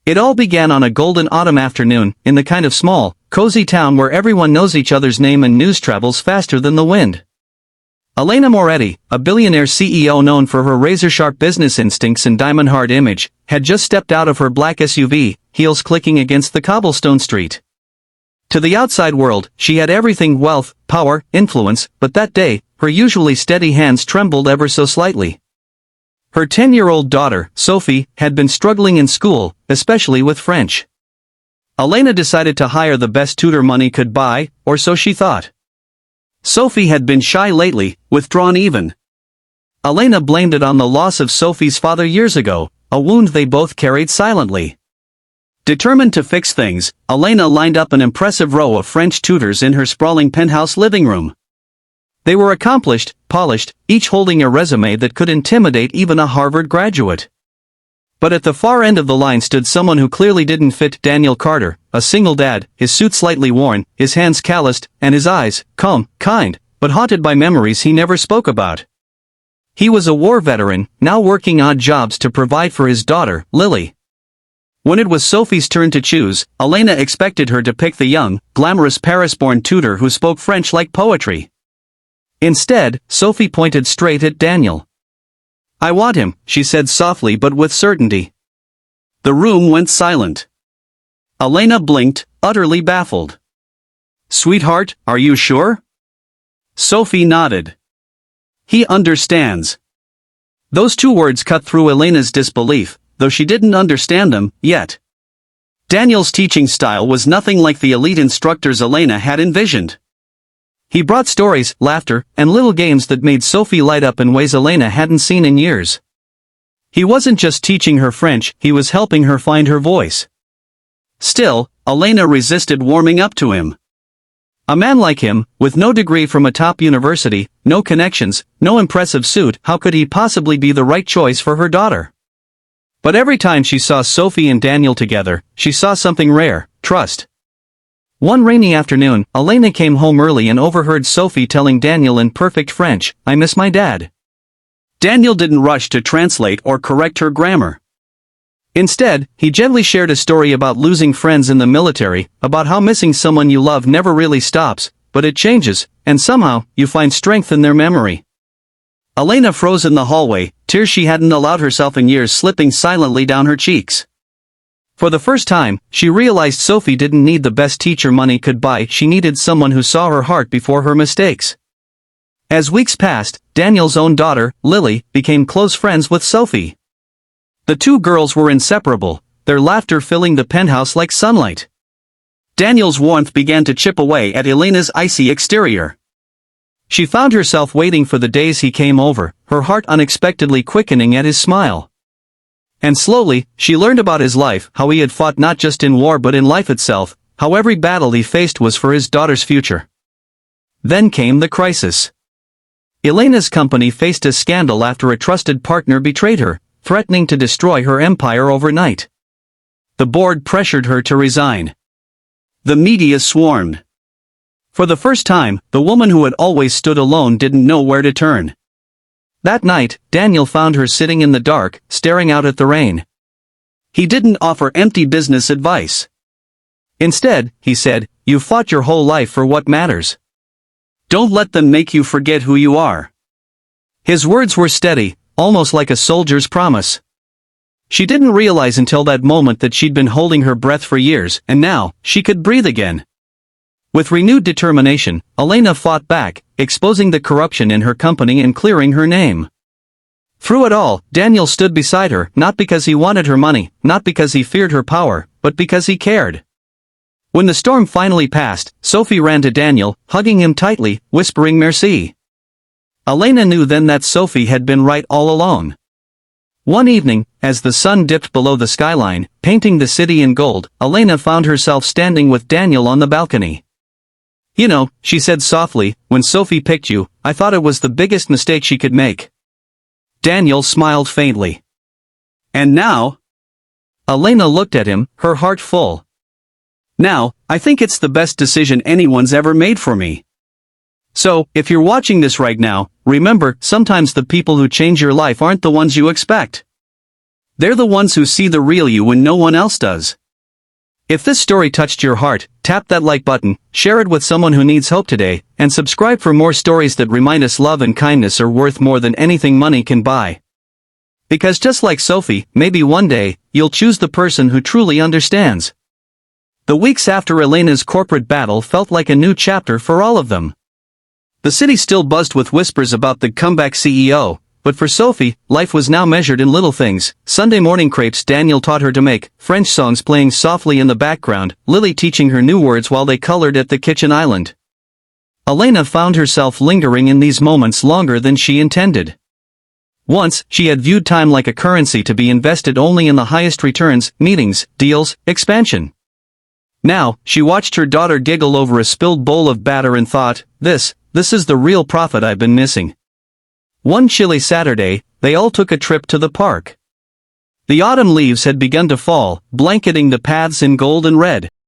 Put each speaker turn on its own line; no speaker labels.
It all began on a golden autumn afternoon, in the kind of small, cozy town where everyone knows each other's name and news travels faster than the wind. Elena Moretti, a billionaire CEO known for her razor-sharp business instincts and diamond-hard image, had just stepped out of her black SUV, heels clicking against the cobblestone street. To the outside world, she had everything: wealth, power, influence, but that day, her usually steady hands trembled ever so slightly. Her 10-year-old daughter, Sophie, had been struggling in school, especially with French. Elena decided to hire the best tutor money could buy, or so she thought. Sophie had been shy lately, withdrawn even. Elena blamed it on the loss of Sophie's father years ago, a wound they both carried silently. Determined to fix things, Elena lined up an impressive row of French tutors in her sprawling penthouse living room. They were accomplished, polished, each holding a resume that could intimidate even a Harvard graduate. But at the far end of the line stood someone who clearly didn't fit: Daniel Carter, a single dad, his suit slightly worn, his hands calloused, and his eyes, calm, kind, but haunted by memories he never spoke about. He was a war veteran, now working odd jobs to provide for his daughter, Lily. When it was Sophie's turn to choose, Elena expected her to pick the young, glamorous Paris-born tutor who spoke French like poetry. Instead, Sophie pointed straight at Daniel. "I want him," she said softly but with certainty. The room went silent. Elena blinked, utterly baffled. "Sweetheart, are you sure?" Sophie nodded. "He understands." Those two words cut through Elena's disbelief, though she didn't understand them, yet. Daniel's teaching style was nothing like the elite instructors Elena had envisioned. He brought stories, laughter, and little games that made Sophie light up in ways Elena hadn't seen in years. He wasn't just teaching her French, he was helping her find her voice. Still, Elena resisted warming up to him. A man like him, with no degree from a top university, no connections, no impressive suit, how could he possibly be the right choice for her daughter? But every time she saw Sophie and Daniel together, she saw something rare: trust. One rainy afternoon, Elena came home early and overheard Sophie telling Daniel in perfect French, "I miss my dad." Daniel didn't rush to translate or correct her grammar. Instead, he gently shared a story about losing friends in the military, about how missing someone you love never really stops, but it changes, and somehow, you find strength in their memory. Elena froze in the hallway, tears she hadn't allowed herself in years slipping silently down her cheeks. For the first time, she realized Sophie didn't need the best teacher money could buy, she needed someone who saw her heart before her mistakes. As weeks passed, Daniel's own daughter, Lily, became close friends with Sophie. The two girls were inseparable, their laughter filling the penthouse like sunlight. Daniel's warmth began to chip away at Elena's icy exterior. She found herself waiting for the days he came over, her heart unexpectedly quickening at his smile. And slowly, she learned about his life, how he had fought not just in war but in life itself, how every battle he faced was for his daughter's future. Then came the crisis. Elena's company faced a scandal after a trusted partner betrayed her, threatening to destroy her empire overnight. The board pressured her to resign. The media swarmed. For the first time, the woman who had always stood alone didn't know where to turn. That night, Daniel found her sitting in the dark, staring out at the rain. He didn't offer empty business advice. Instead, he said, "You've fought your whole life for what matters. Don't let them make you forget who you are." His words were steady, almost like a soldier's promise. She didn't realize until that moment that she'd been holding her breath for years, and now, she could breathe again. With renewed determination, Elena fought back, exposing the corruption in her company and clearing her name. Through it all, Daniel stood beside her, not because he wanted her money, not because he feared her power, but because he cared. When the storm finally passed, Sophie ran to Daniel, hugging him tightly, whispering merci. Elena knew then that Sophie had been right all along. One evening, as the sun dipped below the skyline, painting the city in gold, Elena found herself standing with Daniel on the balcony. "You know," she said softly, "when Sophie picked you, I thought it was the biggest mistake she could make." Daniel smiled faintly. "And now?" Elena looked at him, her heart full. "Now, I think it's the best decision anyone's ever made for me. So, if you're watching this right now, remember, sometimes the people who change your life aren't the ones you expect. They're the ones who see the real you when no one else does. If this story touched your heart, tap that like button, share it with someone who needs hope today, and subscribe for more stories that remind us love and kindness are worth more than anything money can buy. Because just like Sophie, maybe one day, you'll choose the person who truly understands. The weeks after Elena's corporate battle felt like a new chapter for all of them. The city still buzzed with whispers about the comeback CEO, but for Sophie, life was now measured in little things: Sunday morning crepes Daniel taught her to make, French songs playing softly in the background, Lily teaching her new words while they colored at the kitchen island. Elena found herself lingering in these moments longer than she intended. Once, she had viewed time like a currency to be invested only in the highest returns, meetings, deals, expansion. Now, she watched her daughter giggle over a spilled bowl of batter and thought, this is the real profit I've been missing. One chilly Saturday, they all took a trip to the park. The autumn leaves had begun to fall, blanketing the paths in gold and red.